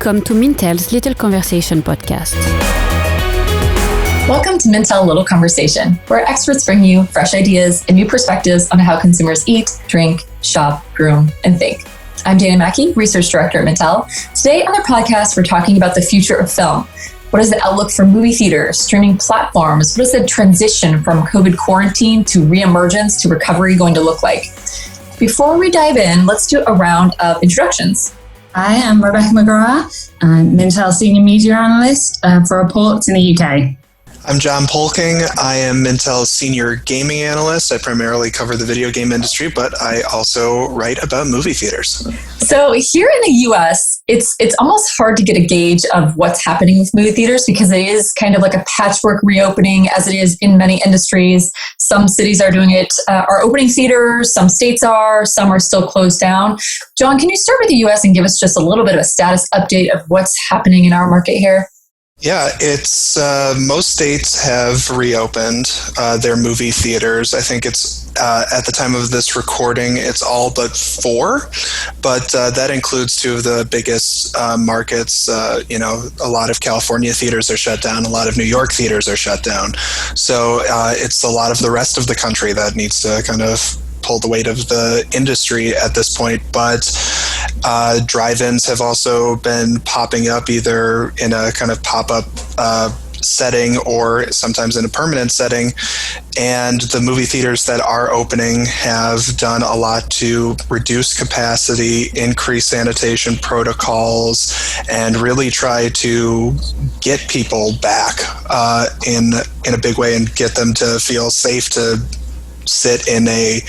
Welcome to Mintel's Little Conversation podcast. Welcome to Mintel Little Conversation, where experts bring you fresh ideas and new perspectives on how consumers eat, drink, shop, groom, and think. I'm Dana Mackey, Research Director at Mintel. Today on our podcast, we're talking about the future of film. What is the outlook for movie theaters, streaming platforms? What is the transition from COVID quarantine to reemergence to recovery going to look like? Before we dive in, let's do a round of introductions. I am Rebecca McGrath. I'm Mintel Senior Media Analyst for reports in the UK. I'm John Polking. I am Mintel's Senior Gaming Analyst. I primarily cover the video game industry, but I also write about movie theaters. So here in the US, it's almost hard to get a gauge of what's happening with movie theaters because it is kind of like a patchwork reopening as it is in many industries. Some cities are doing it, are opening theaters, some states are, some are still closed down. John, can you start with the US and give us just a little bit of a status update of what's happening in our market here? Yeah, it's most states have reopened their movie theaters. I think it's at the time of this recording, it's all but 4, but that includes 2 of the biggest markets. A lot of California theaters are shut down. A lot of New York theaters are shut down. So it's a lot of the rest of the country that needs to kind of pull the weight of the industry at this point, but drive-ins have also been popping up either in a kind of pop-up setting or sometimes in a permanent setting, and the movie theaters that are opening have done a lot to reduce capacity, increase sanitation protocols, and really try to get people back in a big way and get them to feel safe to sit in a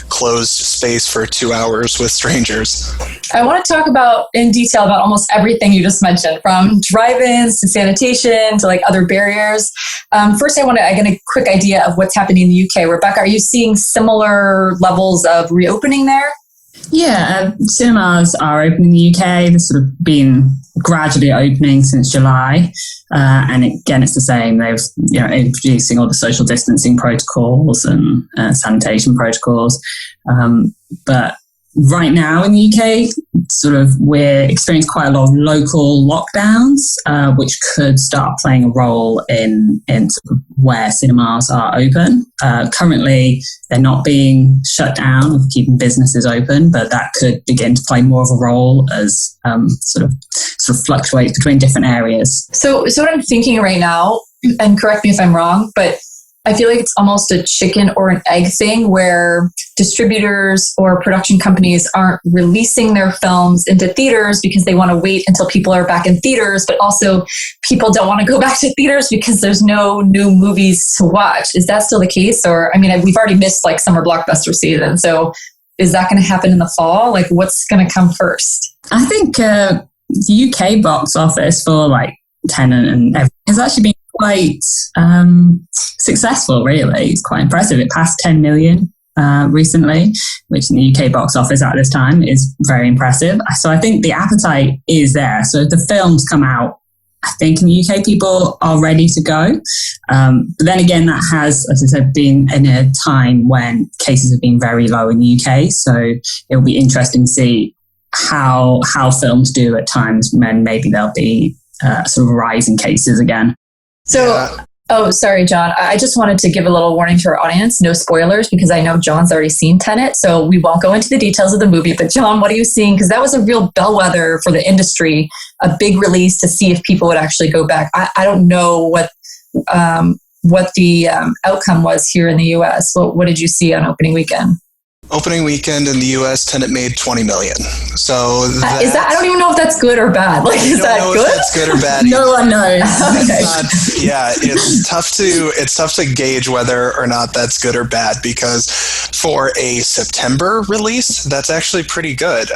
closed space for 2 hours with strangers. I want to talk about in detail about almost everything you just mentioned, from drive-ins to sanitation to like other barriers. First, I get a quick idea of what's happening in the UK. Rebecca, are you seeing similar levels of reopening there? Yeah, cinemas are open in the UK. They've sort of been gradually opening since July. And again, it's the same. They've introducing all the social distancing protocols and sanitation protocols. But right now in the UK, we're experiencing quite a lot of local lockdowns, which could start playing a role in sort of where cinemas are open. Currently, they're not being shut down or keeping businesses open, but that could begin to play more of a role as sort of fluctuates between different areas. So what I'm thinking right now, and correct me if I'm wrong, but I feel like it's almost a chicken or an egg thing where distributors or production companies aren't releasing their films into theaters because they want to wait until people are back in theaters, but also people don't want to go back to theaters because there's no new movies to watch. Is that still the case? Or, we've already missed like summer blockbuster season. So is that going to happen in the fall? Like what's going to come first? I think the UK box office for like Tenet and everything has actually been quite successful, really. It's quite impressive. It passed 10 million recently, which in the UK box office at this time is very impressive. So I think the appetite is there. So if the films come out, I think in the UK people are ready to go. But then again, that has, as I said, been in a time when cases have been very low in the UK. So it'll be interesting to see how films do at times when maybe there'll be sort of a rise in cases again. Oh, sorry, John. I just wanted to give a little warning to our audience. No spoilers, because I know John's already seen Tenet, so we won't go into the details of the movie. But John, what are you seeing? Because that was a real bellwether for the industry, a big release to see if people would actually go back. I don't know what the outcome was here in the US. What did you see on opening weekend? Opening weekend in the U.S., Tenet made $20 million. So I don't even know if that's good or bad. Like, is that good? If that's good or bad. No one knows. It's tough to gauge whether or not that's good or bad because for a September release, that's actually pretty good.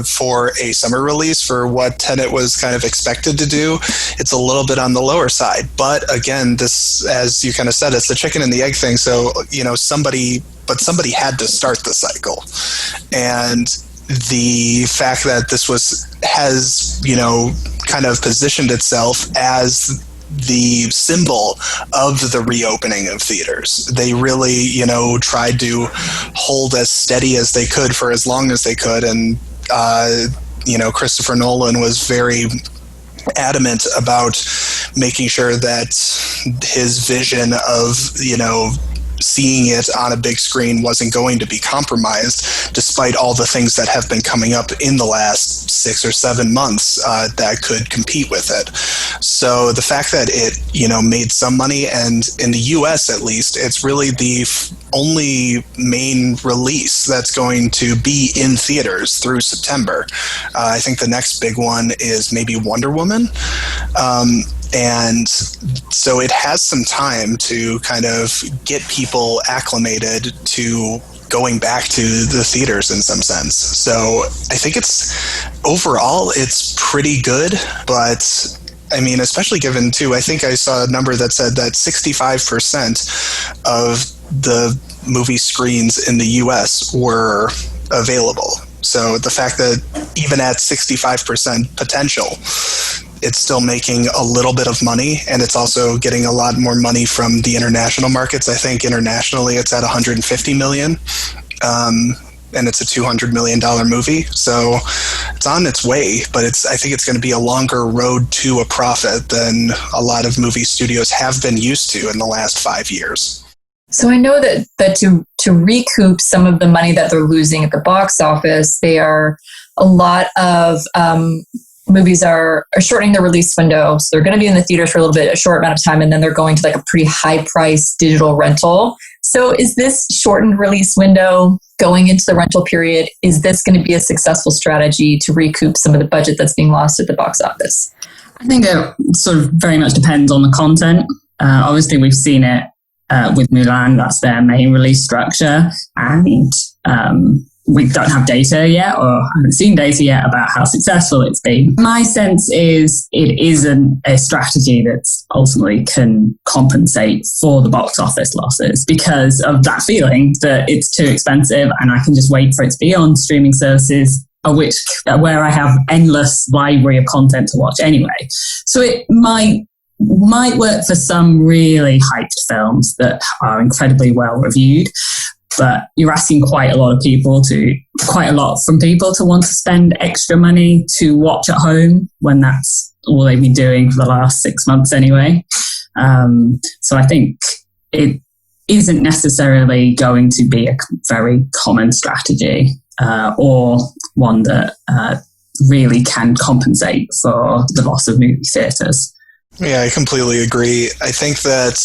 For a summer release, for what Tenet was kind of expected to do, it's a little bit on the lower side. But again, this, as you kind of said, it's the chicken and the egg thing. So somebody had to start the cycle, and the fact that this has kind of positioned itself as the symbol of the reopening of theaters. They really, tried to hold as steady as they could for as long as they could, and Christopher Nolan was very adamant about making sure that his vision of, seeing it on a big screen wasn't going to be compromised, despite all the things that have been coming up in the last 6 or 7 months that could compete with it. So the fact that it, made some money, and in the US at least, it's really the only main release that's going to be in theaters through September. I think the next big one is maybe Wonder Woman. And so it has some time to kind of get people acclimated to going back to the theaters in some sense. So I think overall it's pretty good, but I mean, especially given too, I think I saw a number that said that 65% of the movie screens in the US were available. So the fact that even at 65% potential, it's still making a little bit of money, and it's also getting a lot more money from the international markets. I think internationally it's at 150 million, and it's a $200 million movie. So it's on its way, but I think it's going to be a longer road to a profit than a lot of movie studios have been used to in the last 5 years. So I know that to recoup some of the money that they're losing at the box office, a lot of movies are shortening the release window. So they're going to be in the theaters for a short amount of time, and then they're going to like a pretty high price digital rental. So is this shortened release window going into the rental period, is this going to be a successful strategy to recoup some of the budget that's being lost at the box office? I think it sort of very much depends on the content. Obviously, we've seen it with Mulan. That's their main release structure. And we don't have data yet, or haven't seen data yet about how successful it's been. My sense is it isn't a strategy that ultimately can compensate for the box office losses, because of that feeling that it's too expensive and I can just wait for it to be on streaming services, where I have endless library of content to watch anyway. So it might work for some really hyped films that are incredibly well reviewed. But you're asking quite a lot from people to want to spend extra money to watch at home when that's all they've been doing for the last 6 months anyway. So I think it isn't necessarily going to be a very common strategy or one that really can compensate for the loss of movie theatres. Yeah, I completely agree. I think that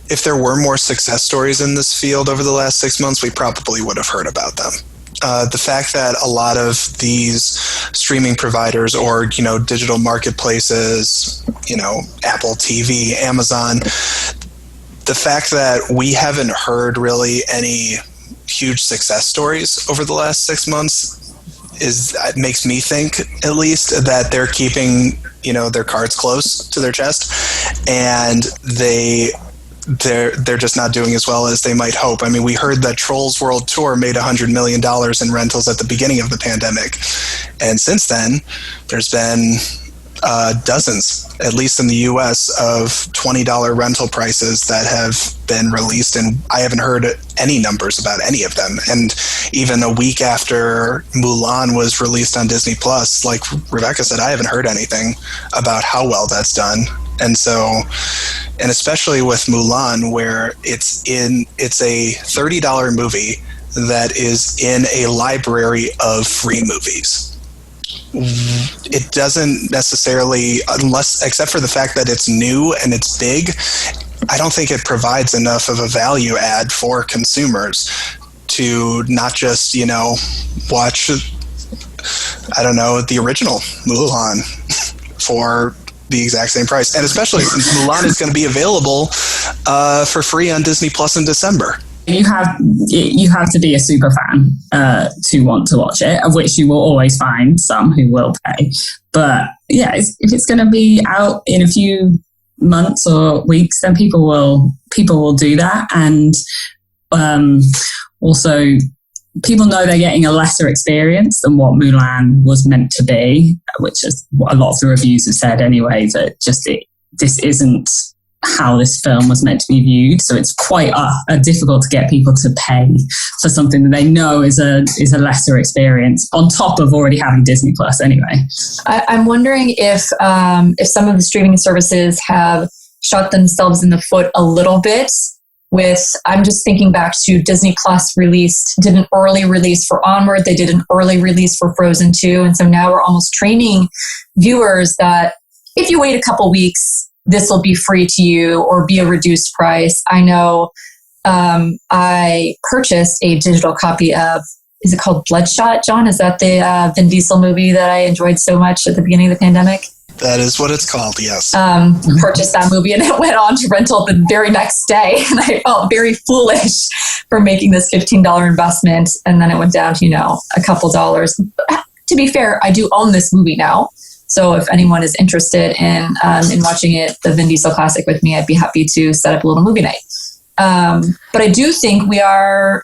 if there were more success stories in this field over the last 6 months, we probably would have heard about them. The fact that a lot of these streaming providers or, digital marketplaces, Apple TV, Amazon, the fact that we haven't heard really any huge success stories over the last 6 months it makes me think, at least, that they're keeping, their cards close to their chest, and they're just not doing as well as they might hope. I mean, we heard that Trolls World Tour made $100 million in rentals at the beginning of the pandemic. And since then, there's been dozens, at least in the US, of $20 rental prices that have been released. And I haven't heard any numbers about any of them. And even a week after Mulan was released on Disney Plus, like Rebecca said, I haven't heard anything about how well that's done. And so, and especially with Mulan, where it's a $30 movie that is in a library of free movies. It doesn't necessarily, except for the fact that it's new and it's big, I don't think it provides enough of a value add for consumers to not just, watch, the original Mulan for the exact same price. And especially since Mulan is going to be available for free on Disney Plus in December. You have to be a super fan to want to watch it, of which you will always find some who will pay. But yeah, if it's going to be out in a few months or weeks, then people will do that. And also, people know they're getting a lesser experience than what Mulan was meant to be, which is what a lot of the reviews have said anyway, that this isn't how this film was meant to be viewed. So it's quite difficult to get people to pay for something that they know is a lesser experience on top of already having Disney Plus anyway. I'm wondering if some of the streaming services have shot themselves in the foot a little bit I'm just thinking back to Disney Plus did an early release for Onward. They did an early release for Frozen 2. And so now we're almost training viewers that if you wait a couple weeks, this will be free to you or be a reduced price. I know I purchased a digital copy of, is it called Bloodshot, John? Is that the Vin Diesel movie that I enjoyed so much at the beginning of the pandemic? That is what it's called, yes. Purchased that movie and it went on to rental the very next day. And I felt very foolish for making this $15 investment. And then it went down to, a couple dollars. But to be fair, I do own this movie now. So if anyone is interested in watching it, the Vin Diesel classic with me, I'd be happy to set up a little movie night. But I do think we are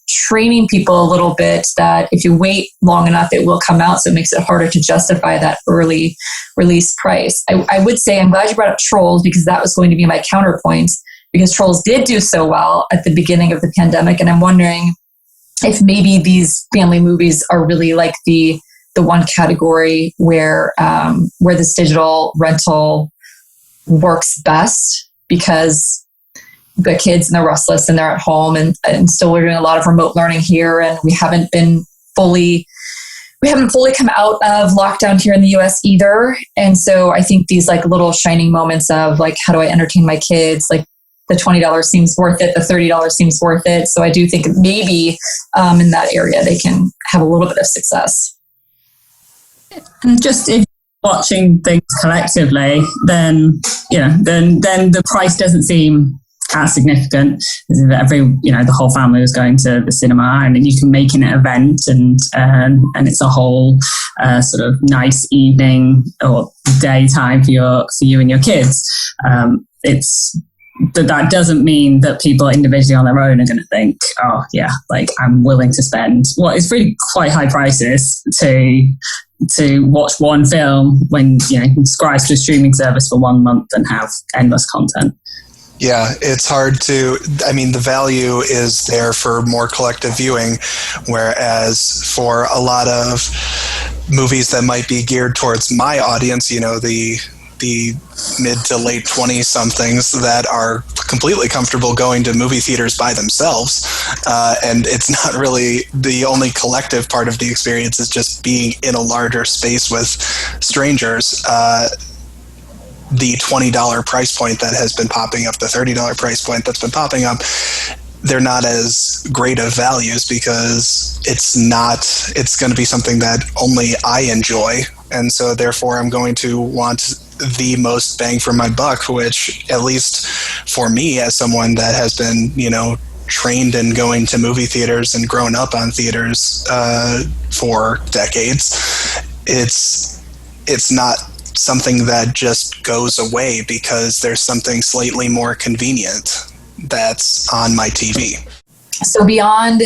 training people a little bit that if you wait long enough, it will come out. So it makes it harder to justify that early release price. I would say I'm glad you brought up Trolls because that was going to be my counterpoint because Trolls did do so well at the beginning of the pandemic. And I'm wondering if maybe these family movies are really like the one category where this digital rental works best because the kids and they're restless and they're at home and still we're doing a lot of remote learning here and we haven't fully come out of lockdown here in the US either. And so I think these like little shining moments of like, how do I entertain my kids? Like the $20 seems worth it. The $30 seems worth it. So I do think maybe in that area, they can have a little bit of success. And just if watching things collectively, then the price doesn't seem as significant. The whole family was going to the cinema, and you can make an event, and it's a whole sort of nice evening or daytime for you and your kids. That doesn't mean that people individually on their own are going to think, oh yeah, like I'm willing to spend what is really quite high prices to watch one film when you can subscribe to a streaming service for 1 month and have endless content. Yeah, it's hard to, the value is there for more collective viewing, whereas for a lot of movies that might be geared towards my audience, the mid to late 20-somethings that are completely comfortable going to movie theaters by themselves. And it's not really the only collective part of the experience is just being in a larger space with strangers. The $20 price point that has been popping up, the $30 price point that's been popping up, they're not as great of values because it's going to be something that only I enjoy. And so therefore I'm going to want the most bang for my buck, which at least for me as someone that has been, trained in going to movie theaters and grown up on theaters for decades, it's not something that just goes away because there's something slightly more convenient that's on my TV. So beyond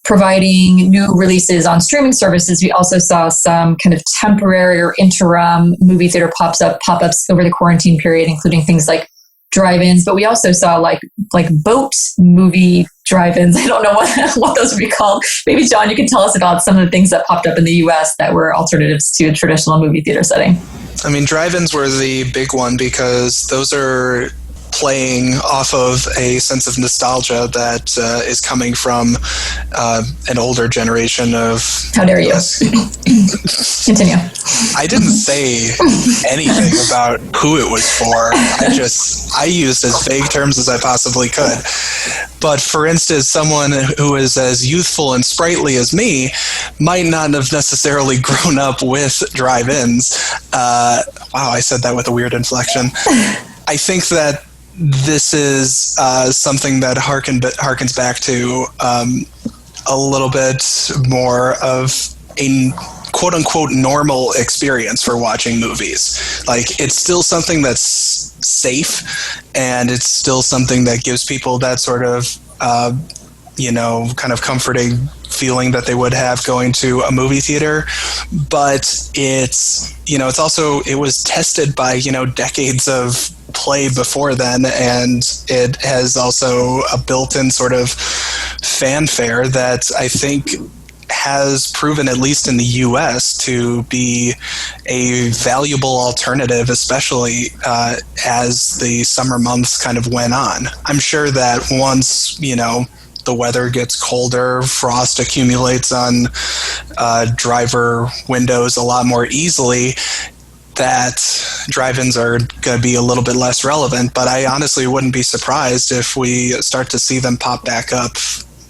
providing new releases on streaming services, we also saw some kind of temporary or interim movie theater pop-ups over the quarantine period, including things like drive-ins, but we also saw like boat movie drive-ins. I don't know what those would be called. Maybe John, you can tell us about some of the things that popped up in the US that were alternatives to a traditional movie theater setting. Drive-ins were the big one because those are playing off of a sense of nostalgia that is coming from an older generation of... How dare you? Continue. I didn't say anything about who it was for. I used as vague terms as I possibly could. But for instance, someone who is as youthful and sprightly as me might not have necessarily grown up with drive-ins. Wow, I said that with a weird inflection. I think that this is something that harkens back to a little bit more of a quote-unquote normal experience for watching movies. Like, it's still something that's safe, and it's still something that gives people that sort of, kind of comforting feeling that they would have going to a movie theater. But it's, it's also, it was tested by, decades of play before then, and it has also a built-in sort of fanfare that I think has proven, at least in the US, to be a valuable alternative, especially as the summer months kind of went on. I'm sure that once, the weather gets colder, frost accumulates on driver windows a lot more easily, that drive-ins are going to be a little bit less relevant. But I honestly wouldn't be surprised if we start to see them pop back up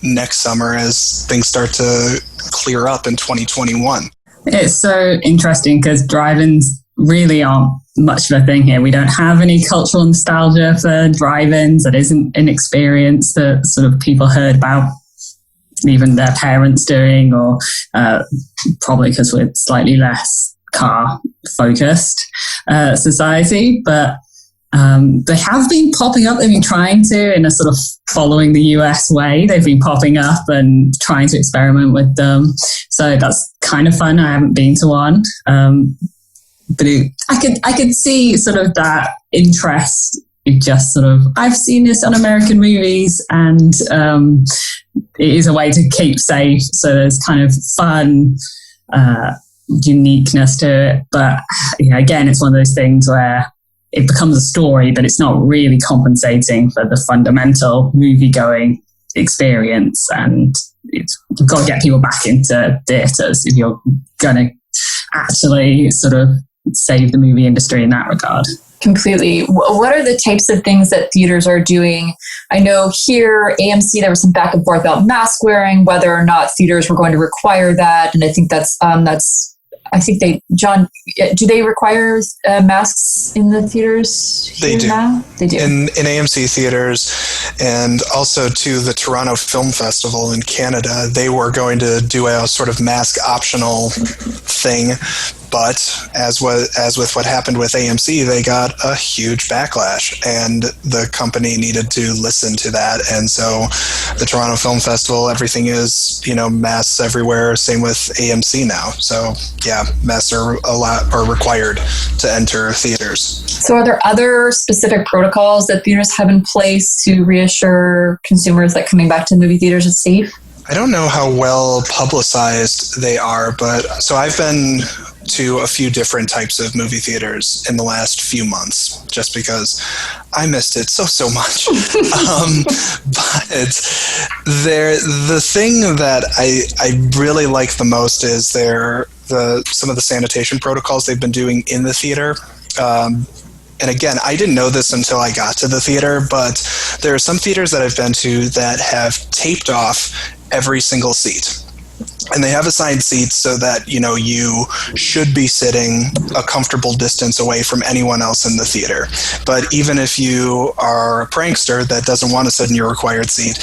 next summer as things start to clear up in 2021. It's so interesting because drive-ins really aren't much of a thing here. We don't have any cultural nostalgia for drive-ins. It isn't an experience that sort of people heard about even their parents doing, or probably because we're slightly less car-focused society. But they have been popping up. They've been trying to, in a sort of following the US way, they've been popping up and trying to experiment with them. So that's kind of fun. I haven't been to one. But I could see sort of that interest. It just sort of, I've seen this on American movies, and it is a way to keep safe. So there's kind of fun, uniqueness to it. But again, it's one of those things where it becomes a story, but it's not really compensating for the fundamental movie-going experience. And you've got to get people back into theatres if you're going to actually sort of save the movie industry in that regard. Completely. What are the types of things that theaters are doing? I know here, AMC, there was some back and forth about mask wearing, whether or not theaters were going to require that. And I think John, do they require masks in the theaters they do now? They do. In AMC theaters, and also to the Toronto Film Festival in Canada, they were going to do a sort of mask optional thing. But as with what happened with AMC, they got a huge backlash, and the company needed to listen to that. And so the Toronto Film Festival, everything is, masks everywhere. Same with AMC now. So yeah, masks are required to enter theaters. So are there other specific protocols that theaters have in place to reassure consumers that coming back to movie theaters is safe? I don't know how well publicized they are, but so I've been to a few different types of movie theaters in the last few months, just because I missed it so much. But the thing that I really like the most is some of the sanitation protocols they've been doing in the theater. And again, I didn't know this until I got to the theater, but there are some theaters that I've been to that have taped off every single seat. And they have assigned seats so that, you should be sitting a comfortable distance away from anyone else in the theater. But even if you are a prankster that doesn't want to sit in your required seat,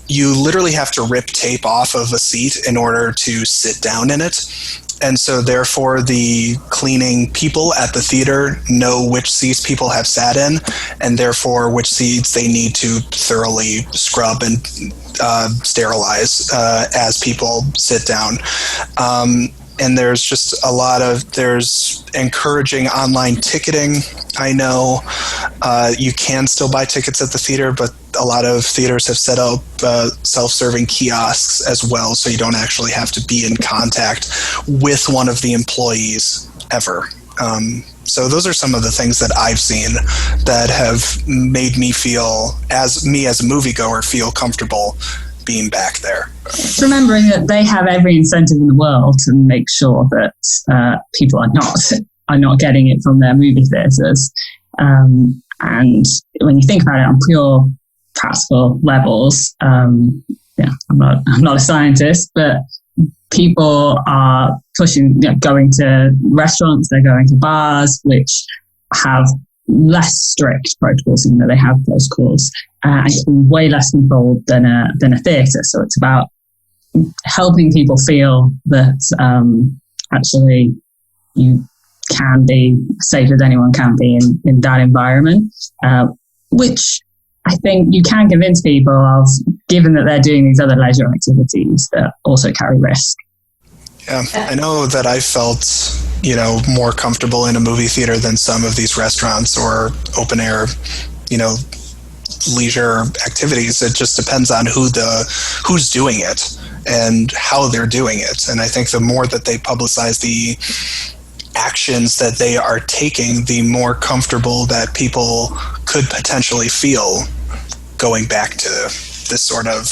you literally have to rip tape off of a seat in order to sit down in it. And so therefore the cleaning people at the theater know which seats people have sat in, and therefore which seats they need to thoroughly scrub and sterilize as people sit down. And there's just there's encouraging online ticketing. I know you can still buy tickets at the theater, but a lot of theaters have set up self-serving kiosks as well, so you don't actually have to be in contact with one of the employees ever. So those are some of the things that I've seen that have made me as a moviegoer, feel comfortable being back there. Remembering that they have every incentive in the world to make sure that people are not getting it from their movie theaters. And when you think about it on pure practical levels, I'm not a scientist, but people are going to restaurants, they're going to bars, which have less strict protocols, even though they have protocols, and way less controlled than a theatre. So it's about helping people feel that actually you can be safe as anyone can be in that environment, which I think you can convince people of, given that they're doing these other leisure activities that also carry risk. Yeah, I know that I felt, more comfortable in a movie theater than some of these restaurants or open air, leisure activities. It just depends on who's doing it and how they're doing it. And I think the more that they publicize the actions that they are taking, the more comfortable that people could potentially feel going back to this sort of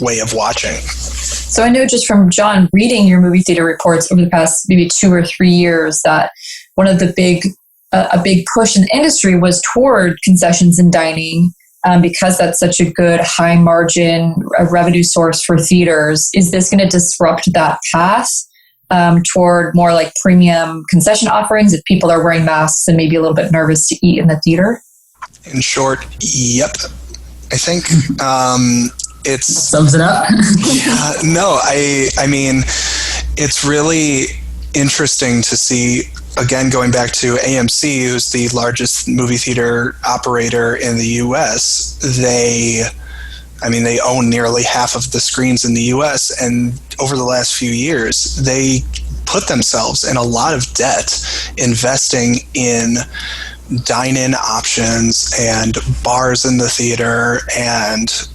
way of watching. So I know just from John reading your movie theater reports over the past maybe 2 or 3 years that one of the a big push in the industry was toward concessions and dining, because that's such a good high margin revenue source for theaters. Is this going to disrupt that path toward more like premium concession offerings if people are wearing masks and maybe a little bit nervous to eat in the theater? In short, yep. I think it sums it up. Yeah, no, I mean, it's really interesting to see, again, going back to AMC, who's the largest movie theater operator in the US. They own nearly half of the screens in the US, and over the last few years, they put themselves in a lot of debt investing in dine-in options and bars in the theater and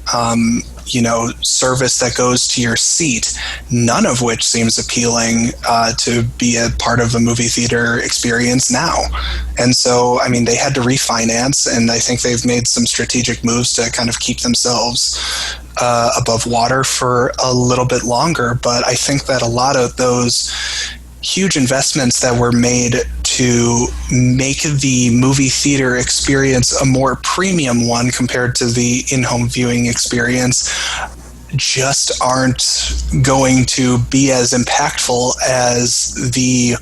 service that goes to your seat, none of which seems appealing to be a part of a movie theater experience now. And so, they had to refinance, and I think they've made some strategic moves to kind of keep themselves above water for a little bit longer. But I think that a lot of those huge investments that were made to make the movie theater experience a more premium one compared to the in-home viewing experience just aren't going to be as impactful as the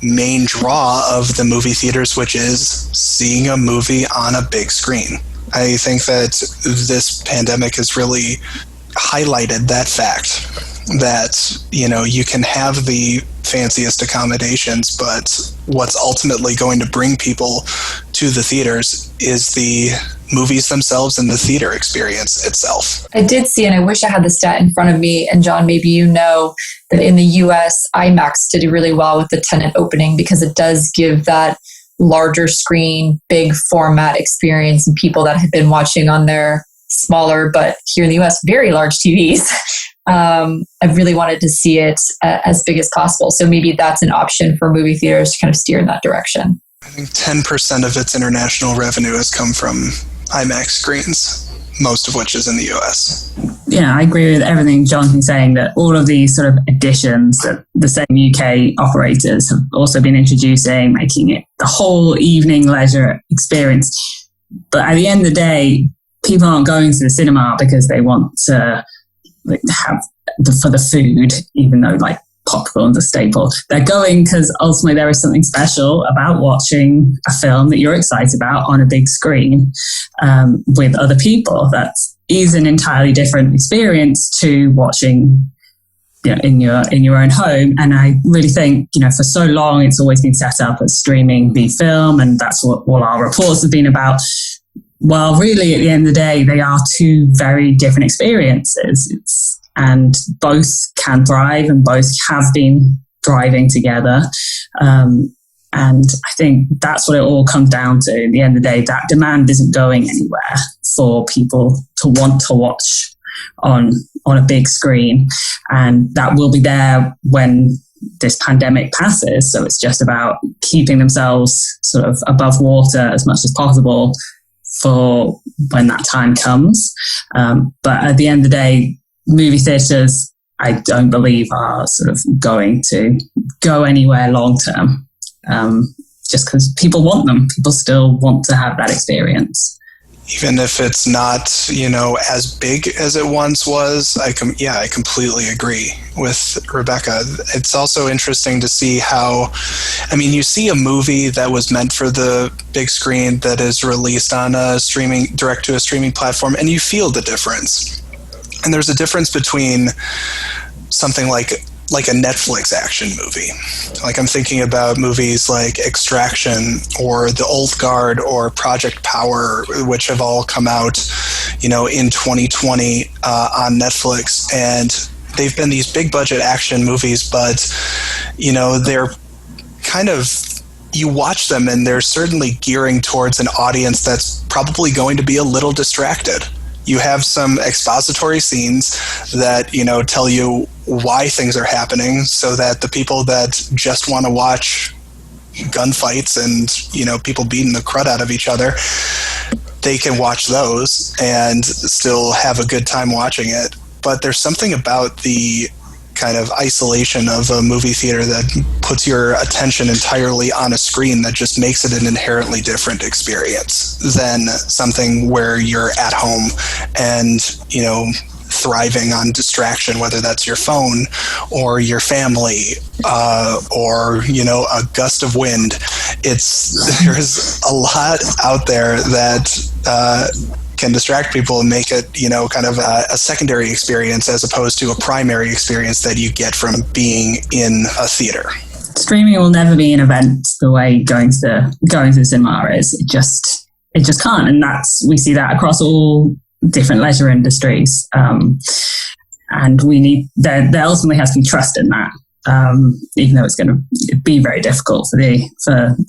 main draw of the movie theaters, which is seeing a movie on a big screen. I think that this pandemic has really highlighted that fact that, you can have the fanciest accommodations, but what's ultimately going to bring people to the theaters is the movies themselves and the theater experience itself. I did see, and I wish I had the stat in front of me, and John, maybe you know, that in the US, IMAX did really well with the Tenet opening because it does give that larger screen, big format experience, and people that have been watching on their smaller, but here in the US, very large TVs. I really wanted to see it as big as possible. So maybe that's an option for movie theaters to kind of steer in that direction. I think 10% of its international revenue has come from IMAX screens, most of which is in the US. Yeah, I agree with everything John's been saying, that all of these sort of additions that the same UK operators have also been introducing, making it the whole evening leisure experience. But at the end of the day, people aren't going to the cinema because they want to have for the food, even though popcorn's a staple. They're going because ultimately there is something special about watching a film that you're excited about on a big screen with other people. That is an entirely different experience to watching in your own home. And I really think, for so long it's always been set up as streaming v film, and that's what all our reports have been about. Well, really, at the end of the day, they are two very different experiences. And both can thrive, and both have been thriving together. And I think that's what it all comes down to. At the end of the day, that demand isn't going anywhere for people to want to watch on a big screen. And that will be there when this pandemic passes. So it's just about keeping themselves sort of above water as much as possible for when that time comes. But at the end of the day, movie theatres, I don't believe are sort of going to go anywhere long term, just because people want them. People still want to have that experience. Even if it's not, as big as it once was, I completely agree with Rebecca. It's also interesting to see how, you see a movie that was meant for the big screen that is released on a direct to a streaming platform, and you feel the difference. And there's a difference between something like like a Netflix action movie. Like I'm thinking about movies like Extraction or The Old Guard or Project Power, which have all come out, in 2020 on Netflix. And they've been these big budget action movies, but, they're kind of, you watch them and they're certainly gearing towards an audience that's probably going to be a little distracted. You have some expository scenes that, tell you why things are happening so that the people that just want to watch gunfights and, people beating the crud out of each other, they can watch those and still have a good time watching it. But there's something about the kind of isolation of a movie theater that puts your attention entirely on a screen that just makes it an inherently different experience than something where you're at home and, thriving on distraction, whether that's your phone or your family or, a gust of wind. There's a lot out there that can distract people and make it, kind of a secondary experience as opposed to a primary experience that you get from being in a theater. Streaming will never be an event the way going to the cinema is. It just can't, and we see that across all different leisure industries. And we need there ultimately has to be trust in that. Even though it's going to be very difficult for the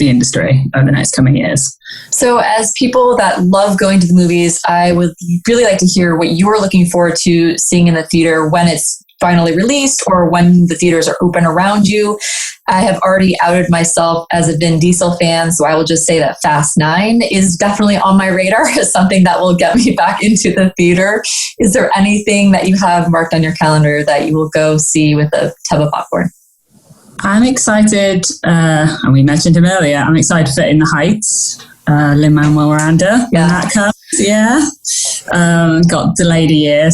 industry over the next coming years. So as people that love going to the movies, I would really like to hear what you're looking forward to seeing in the theater when it's finally released or when the theaters are open around you. I have already outed myself as a Vin Diesel fan, so I will just say that Fast 9 is definitely on my radar as something that will get me back into the theater. Is there anything that you have marked on your calendar that you will go see with a tub of popcorn? I'm excited, and we mentioned him earlier, I'm excited for In the Heights, Lin-Manuel Miranda, when that comes. Yeah. Got delayed a year,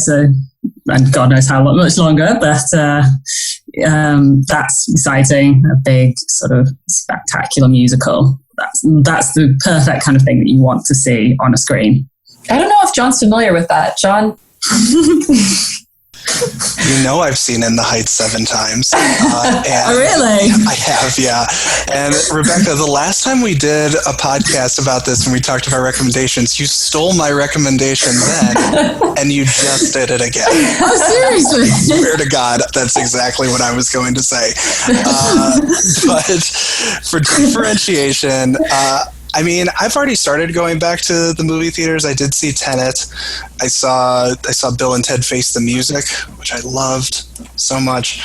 and God knows how much longer, but that's exciting. A big sort of spectacular musical. That's the perfect kind of thing that you want to see on a screen. I don't know if John's familiar with that. John? I've seen In the Heights 7 times. Oh, really? I have, yeah. And Rebecca, the last time we did a podcast about this and we talked about recommendations, you stole my recommendation then, and you just did it again. Oh, seriously? I swear to God, that's exactly what I was going to say. But for differentiation, I've already started going back to the movie theaters. I did see Tenet. I saw Bill and Ted Face the Music, which I loved so much.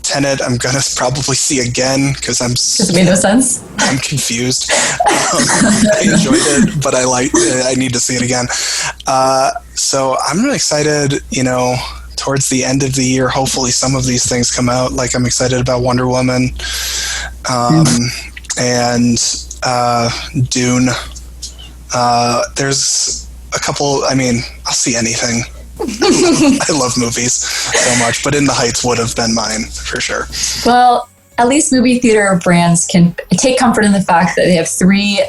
Tenet, I'm gonna probably see again because Does it make no sense? I'm confused. I enjoyed it, but I need to see it again. So I'm really excited. Towards the end of the year, hopefully some of these things come out. Like I'm excited about Wonder Woman. And Dune. There's a couple, I'll see anything. I love movies so much, but In the Heights would have been mine for sure. Well, at least movie theater brands can take comfort in the fact that they have 3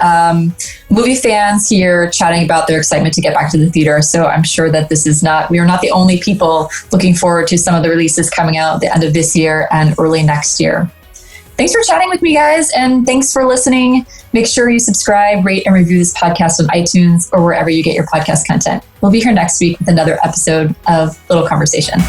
movie fans here chatting about their excitement to get back to the theater. So I'm sure that we are not the only people looking forward to some of the releases coming out at the end of this year and early next year. Thanks for chatting with me, guys, and thanks for listening. Make sure you subscribe, rate, and review this podcast on iTunes or wherever you get your podcast content. We'll be here next week with another episode of Little Conversation.